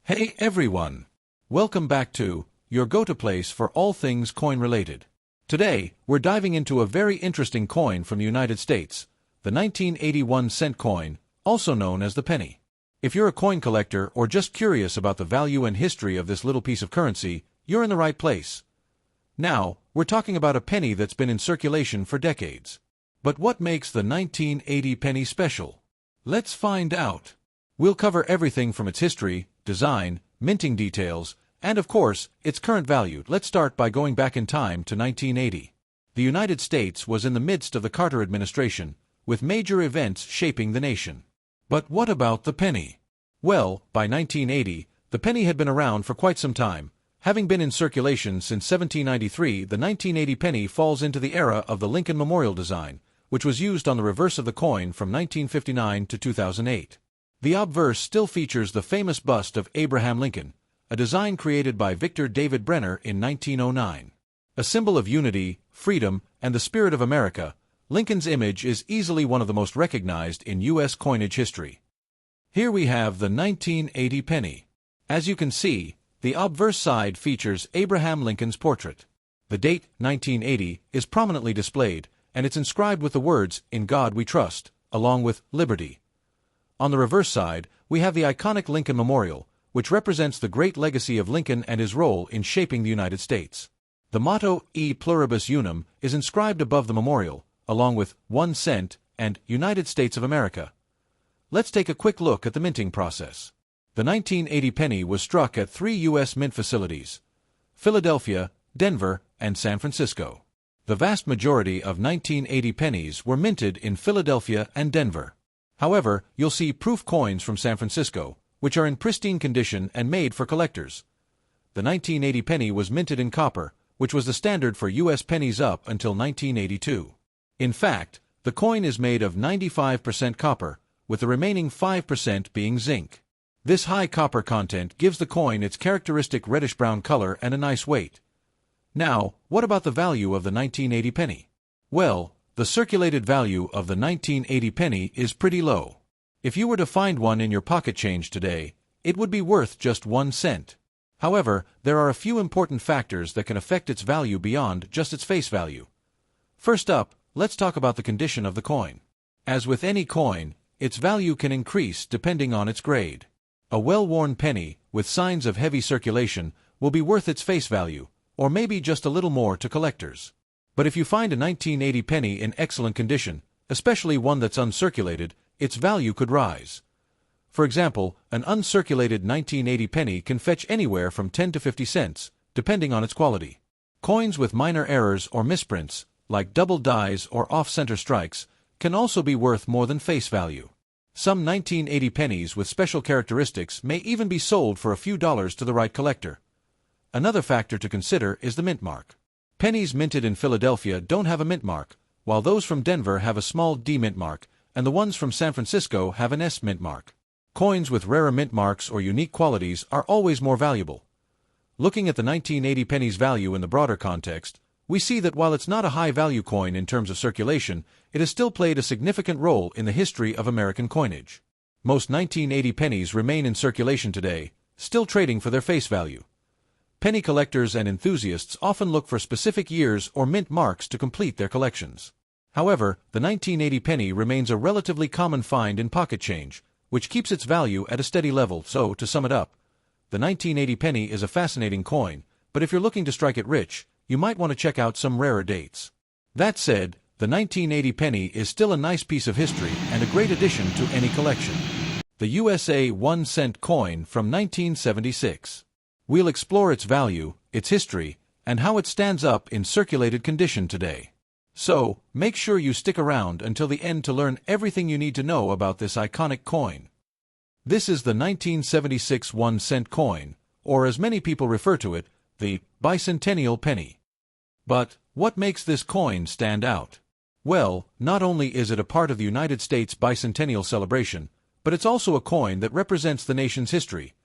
Hey everyone! Welcome back to your go-to place for all things coin-related. Today, we're diving into a very interesting coin from the United States, the 1981 cent coin, also known as the penny. If you're a coin collector or just curious about the value and history of this little piece of currency, you're in the right place. Now, we're talking about a penny that's been in circulation for decades. But what makes the 1980 penny special? Let's find out. We'll cover everything from its history, design, minting details, and of course, its current value. Let's start by going back in time to 1980. The United States was in the midst of the Carter administration, with major events shaping the nation. But what about the penny? Well, by 1980, the penny had been around for quite some time. Having been in circulation since 1793, the 1980 penny falls into the era of the Lincoln Memorial design, which was used on the reverse of the coin from 1959 to 2008. The obverse still features the famous bust of Abraham Lincoln, a design created by Victor David Brenner in 1909. A symbol of unity, freedom, and the spirit of America, Lincoln's image is easily one of the most recognized in U.S. coinage history. Here we have the 1980 penny. As you can see, the obverse side features Abraham Lincoln's portrait. The date, 1980, is prominently displayed, and it's inscribed with the words, "In God We Trust," along with "Liberty." On the reverse side, we have the iconic Lincoln Memorial, which represents the great legacy of Lincoln and his role in shaping the United States. The motto, E Pluribus Unum, is inscribed above the memorial, along with 1 cent and United States of America. Let's take a quick look at the minting process. The 1980 penny was struck at 3 U.S. mint facilities: Philadelphia, Denver, and San Francisco. The vast majority of 1980 pennies were minted in Philadelphia and Denver. However, you'll see proof coins from San Francisco, which are in pristine condition and made for collectors. The 1980 penny was minted in copper, which was the standard for U.S. pennies up until 1982. In fact, the coin is made of 95% copper, with the remaining 5% being zinc. This high copper content gives the coin its characteristic reddish-brown color and a nice weight. Now, what about the value of the 1980 penny? Well, the circulated value of the 1980 penny is pretty low. If you were to find one in your pocket change today, it would be worth just 1 cent. However, there are a few important factors that can affect its value beyond just its face value. First up, let's talk about the condition of the coin. As with any coin, its value can increase depending on its grade. A well-worn penny, with signs of heavy circulation, will be worth its face value, or maybe just a little more to collectors. But if you find a 1980 penny in excellent condition, especially one that's uncirculated, its value could rise. For example, an uncirculated 1980 penny can fetch anywhere from 10 to 50 cents, depending on its quality. Coins with minor errors or misprints, like double dies or off-center strikes, can also be worth more than face value. Some 1980 pennies with special characteristics may even be sold for a few dollars to the right collector. Another factor to consider is the mint mark. Pennies minted in Philadelphia don't have a mint mark, while those from Denver have a small D mint mark, and the ones from San Francisco have an S mint mark. Coins with rarer mint marks or unique qualities are always more valuable. Looking at the 1980 penny's value in the broader context, we see that while it's not a high-value coin in terms of circulation, it has still played a significant role in the history of American coinage. Most 1980 pennies remain in circulation today, still trading for their face value. Penny collectors and enthusiasts often look for specific years or mint marks to complete their collections. However, the 1980 penny remains a relatively common find in pocket change, which keeps its value at a steady level. So, to sum it up, the 1980 penny is a fascinating coin, but if you're looking to strike it rich, you might want to check out some rarer dates. That said, the 1980 penny is still a nice piece of history and a great addition to any collection. The USA 1 cent coin from 1976. We'll explore its value, its history, and how it stands up in circulated condition today. So, make sure you stick around until the end to learn everything you need to know about this iconic coin. This is the 1976 1 cent coin, or as many people refer to it, the bicentennial penny. But what makes this coin stand out? Well, not only is it a part of the United States bicentennial celebration, but it's also a coin that represents the nation's history,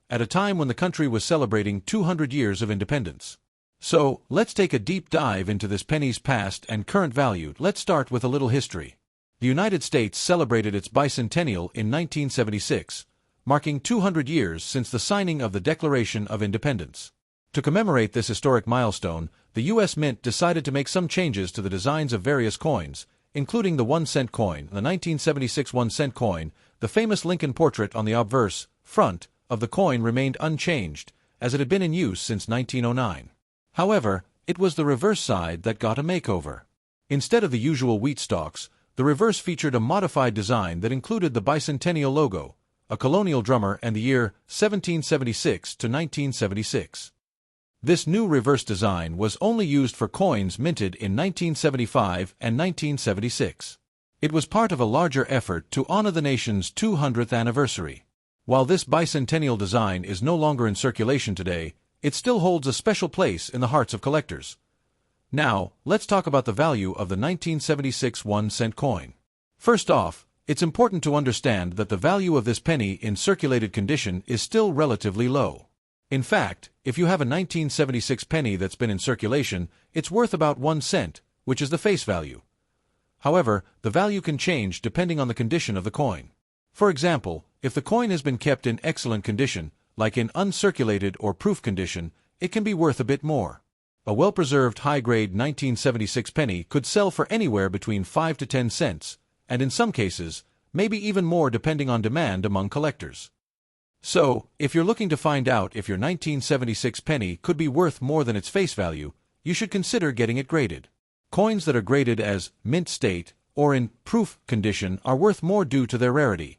at a time when the country was celebrating 200 years of independence. So, let's take a deep dive into this penny's past and current value. Let's start with a little history. The United States celebrated its bicentennial in 1976, marking 200 years since the signing of the Declaration of Independence. To commemorate this historic milestone, the U.S. Mint decided to make some changes to the designs of various coins, including the 1-cent coin, the 1976 1-cent coin. The famous Lincoln portrait on the obverse front of the coin remained unchanged, as it had been in use since 1909. However, it was the reverse side that got a makeover. Instead of the usual wheat stalks, the reverse featured a modified design that included the bicentennial logo, a colonial drummer, and the year 1776 to 1976. This new reverse design was only used for coins minted in 1975 and 1976. It was part of a larger effort to honor the nation's 200th anniversary. While this bicentennial design is no longer in circulation today, it still holds a special place in the hearts of collectors. Now, let's talk about the value of the 1976 1-cent coin. First off, it's important to understand that the value of this penny in circulated condition is still relatively low. In fact, if you have a 1976 penny that's been in circulation, it's worth about 1 cent, which is the face value. However, the value can change depending on the condition of the coin. For example, if the coin has been kept in excellent condition, like in uncirculated or proof condition, it can be worth a bit more. A well-preserved high-grade 1976 penny could sell for anywhere between 5 to 10 cents, and in some cases, maybe even more depending on demand among collectors. So, if you're looking to find out if your 1976 penny could be worth more than its face value, you should consider getting it graded. Coins that are graded as mint state or in proof condition are worth more due to their rarity.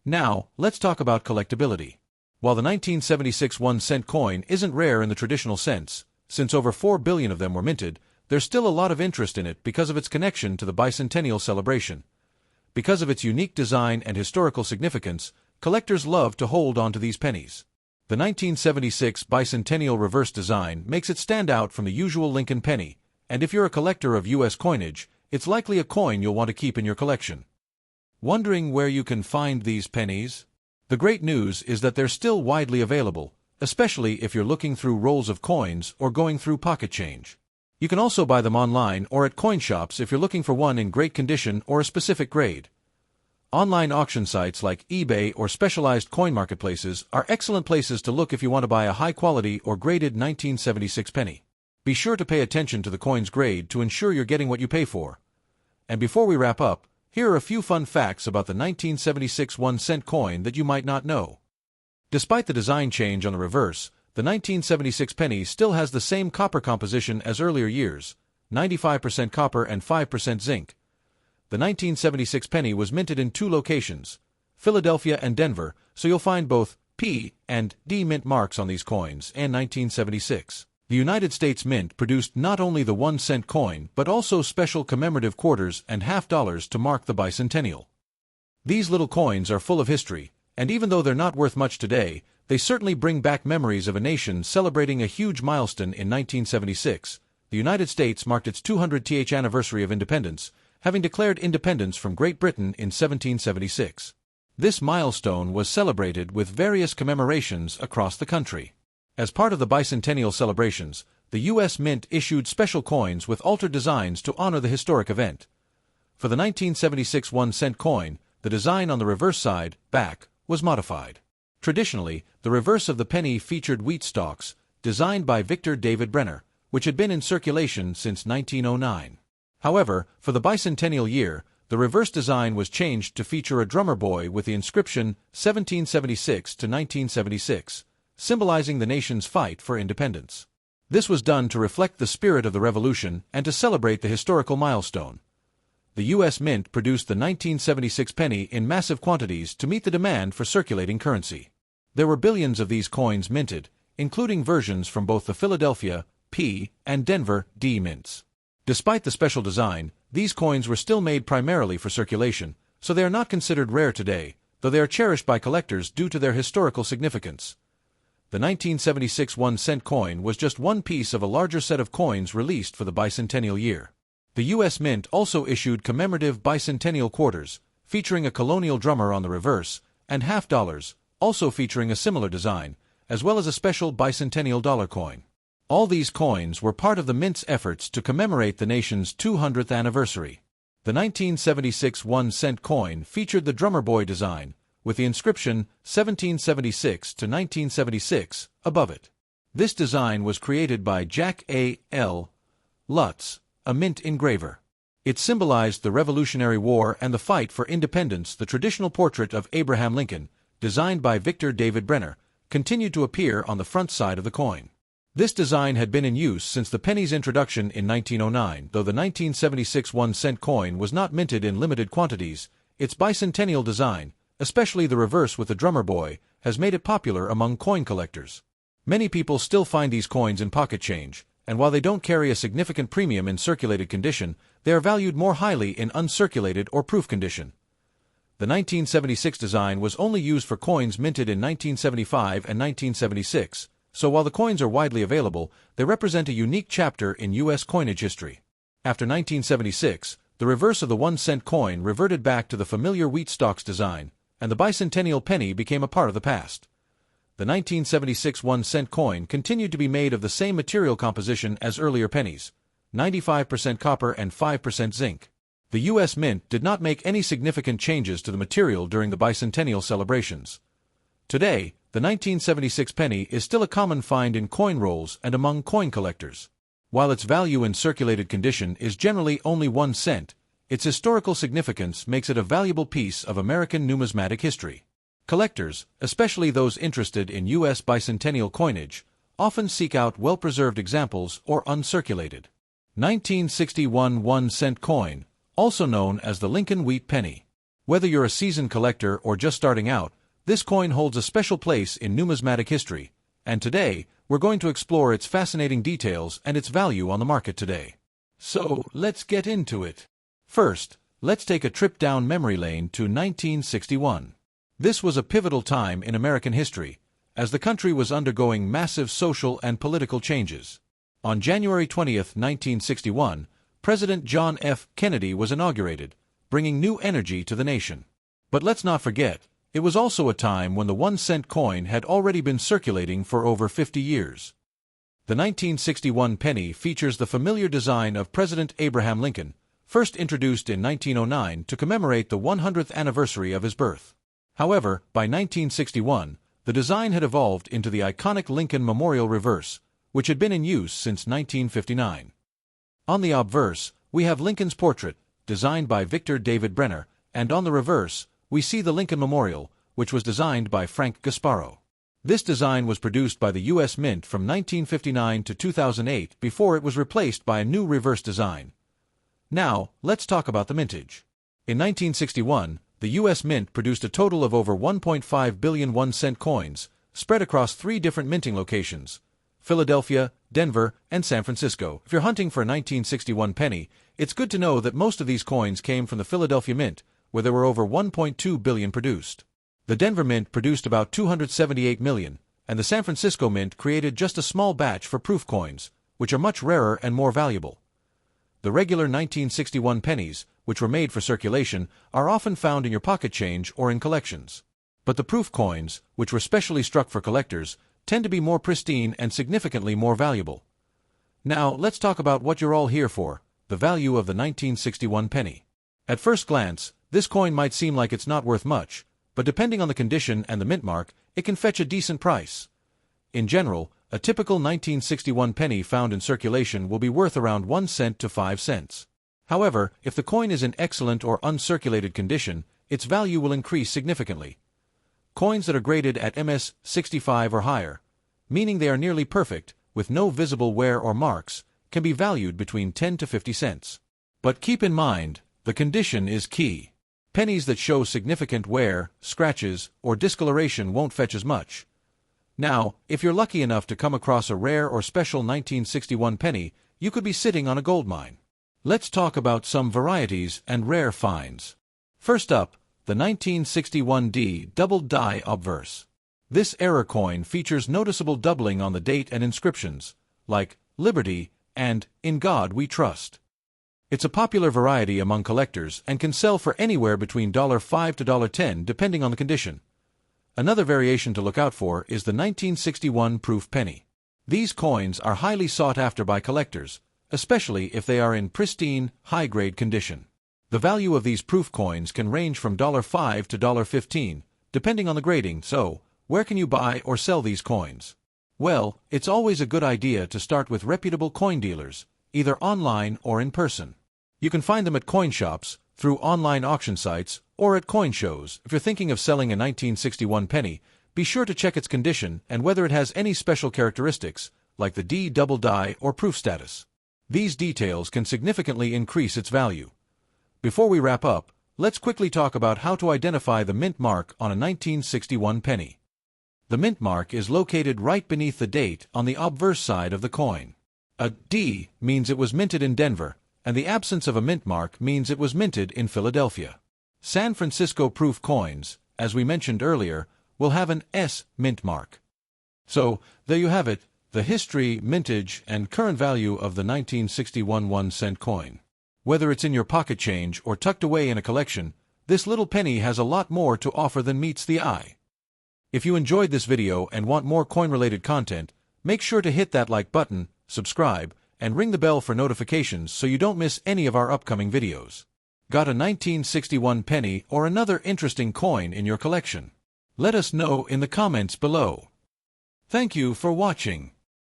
Now, let's talk about collectability. While the 1976 1-cent coin isn't rare in the traditional sense, since over 4 billion of them were minted, there's still a lot of interest in it because of its connection to the bicentennial celebration. Because of its unique design and historical significance, collectors love to hold on to these pennies. The 1976 bicentennial reverse design makes it stand out from the usual Lincoln penny, and if you're a collector of U.S. coinage, it's likely a coin you'll want to keep in your collection. Wondering where you can find these pennies? The great news is that they're still widely available, especially if you're looking through rolls of coins or going through pocket change. You can also buy them online or at coin shops if you're looking for one in great condition or a specific grade. Online auction sites like eBay or specialized coin marketplaces are excellent places to look if you want to buy a high-quality or graded 1976 penny. Be sure to pay attention to the coin's grade to ensure you're getting what you pay for. And before we wrap up, here are a few fun facts about the 1976 1-cent coin that you might not know. Despite the design change on the reverse, the 1976 penny still has the same copper composition as earlier years, 95% copper and 5% zinc. The 1976 penny was minted in 2 locations, Philadelphia and Denver, so you'll find both P and D mint marks on these coins in 1976. The United States Mint produced not only the 1-cent coin but also special commemorative quarters and half dollars to mark the bicentennial. These little coins are full of history, and even though they're not worth much today, they certainly bring back memories of a nation celebrating a huge milestone in 1976. The United States marked its 200th anniversary of independence, having declared independence from Great Britain in 1776. This milestone was celebrated with various commemorations across the country. As part of the bicentennial celebrations, the U.S. Mint issued special coins with altered designs to honor the historic event. For the 1976 1-cent coin, the design on the reverse side, back, was modified. Traditionally, the reverse of the penny featured wheat stalks, designed by Victor David Brenner, which had been in circulation since 1909. However, for the bicentennial year, the reverse design was changed to feature a drummer boy with the inscription 1776 to 1976. Symbolizing the nation's fight for independence. This was done to reflect the spirit of the revolution and to celebrate the historical milestone. The U.S. Mint produced the 1976 penny in massive quantities to meet the demand for circulating currency. There were billions of these coins minted, including versions from both the Philadelphia P and Denver D mints. Despite the special design, these coins were still made primarily for circulation, so they are not considered rare today, though they are cherished by collectors due to their historical significance. The 1976 1-cent coin was just one piece of a larger set of coins released for the bicentennial year. The U.S. Mint also issued commemorative bicentennial quarters, featuring a colonial drummer on the reverse, and half dollars, also featuring a similar design, as well as a special bicentennial dollar coin. All these coins were part of the Mint's efforts to commemorate the nation's 200th anniversary. The 1976 1-cent coin featured the drummer boy design, with the inscription 1776 to 1976 above it. This design was created by Jack A. L. Lutz, a mint engraver. It symbolized the Revolutionary War and the fight for independence. The traditional portrait of Abraham Lincoln, designed by Victor David Brenner, continued to appear on the front side of the coin. This design had been in use since the penny's introduction in 1909, though the 1976 1-cent coin was not minted in limited quantities. Its bicentennial design, especially the reverse with the drummer boy, has made it popular among coin collectors. Many people still find these coins in pocket change, and while they don't carry a significant premium in circulated condition, they are valued more highly in uncirculated or proof condition. The 1976 design was only used for coins minted in 1975 and 1976, so while the coins are widely available, they represent a unique chapter in U.S. coinage history. After 1976, the reverse of the 1-cent coin reverted back to the familiar wheat stalks design, and the bicentennial penny became a part of the past. The 1976 1-cent coin continued to be made of the same material composition as earlier pennies, 95% copper and 5% zinc. The U.S. Mint did not make any significant changes to the material during the bicentennial celebrations. Today, the 1976 penny is still a common find in coin rolls and among coin collectors. While its value in circulated condition is generally only 1 cent, its historical significance makes it a valuable piece of American numismatic history. Collectors, especially those interested in U.S. bicentennial coinage, often seek out well-preserved examples or uncirculated. 1961 1-cent coin, also known as the Lincoln Wheat Penny. Whether you're a seasoned collector or just starting out, this coin holds a special place in numismatic history, and today, we're going to explore its fascinating details and its value on the market today. So, let's get into it. First, let's take a trip down memory lane to 1961. This was a pivotal time in American history, as the country was undergoing massive social and political changes. On January 20, 1961, President John F. Kennedy was inaugurated, bringing new energy to the nation. But let's not forget, it was also a time when the 1-cent coin had already been circulating for over 50 years. The 1961 penny features the familiar design of President Abraham Lincoln, first introduced in 1909 to commemorate the 100th anniversary of his birth. However, by 1961, the design had evolved into the iconic Lincoln Memorial reverse, which had been in use since 1959. On the obverse, we have Lincoln's portrait, designed by Victor David Brenner, and on the reverse, we see the Lincoln Memorial, which was designed by Frank Gasparo. This design was produced by the U.S. Mint from 1959 to 2008 before it was replaced by a new reverse design. Now, let's talk about the mintage. In 1961, the U.S. Mint produced a total of over 1.5 billion 1-cent coins, spread across 3 different minting locations: Philadelphia, Denver, and San Francisco. If you're hunting for a 1961 penny, it's good to know that most of these coins came from the Philadelphia Mint, where there were over 1.2 billion produced. The Denver Mint produced about 278 million, and the San Francisco Mint created just a small batch for proof coins, which are much rarer and more valuable. The regular 1961 pennies, which were made for circulation, are often found in your pocket change or in collections. But the proof coins, which were specially struck for collectors, tend to be more pristine and significantly more valuable. Now, let's talk about what you're all here for, the value of the 1961 penny. At first glance, this coin might seem like it's not worth much, but depending on the condition and the mint mark, it can fetch a decent price. In general, a typical 1961 penny found in circulation will be worth around 1 cent to 5 cents. However, if the coin is in excellent or uncirculated condition, its value will increase significantly. Coins that are graded at MS 65 or higher, meaning they are nearly perfect, with no visible wear or marks, can be valued between 10 to 50 cents. But keep in mind, the condition is key. Pennies that show significant wear, scratches, or discoloration won't fetch as much. Now, if you're lucky enough to come across a rare or special 1961 penny, you could be sitting on a gold mine. Let's talk about some varieties and rare finds. First up, the 1961D double die obverse. This error coin features noticeable doubling on the date and inscriptions, like Liberty and In God We Trust. It's a popular variety among collectors and can sell for anywhere between $5 to $10 depending on the condition. Another variation to look out for is the 1961 proof penny. These coins are highly sought after by collectors, especially if they are in pristine, high-grade condition. The value of these proof coins can range from $5 to $15, depending on the grading. So, where can you buy or sell these coins? Well, it's always a good idea to start with reputable coin dealers, either online or in person. You can find them at coin shops, through online auction sites, or at coin shows. If you're thinking of selling a 1961 penny, be sure to check its condition and whether it has any special characteristics, like the D double die or proof status. These details can significantly increase its value. Before we wrap up, let's quickly talk about how to identify the mint mark on a 1961 penny. The mint mark is located right beneath the date on the obverse side of the coin. A D means it was minted in Denver, and the absence of a mint mark means it was minted in Philadelphia. San Francisco proof coins, as we mentioned earlier, will have an S mint mark. So, there you have it, the history, mintage, and current value of the 1961 1-cent coin. Whether it's in your pocket change or tucked away in a collection, this little penny has a lot more to offer than meets the eye. If you enjoyed this video and want more coin-related content, make sure to hit that like button, subscribe, and ring the bell for notifications so you don't miss any of our upcoming videos. Got a 1961 penny or another interesting coin in your collection? Let us know in the comments below. Thank you for watching.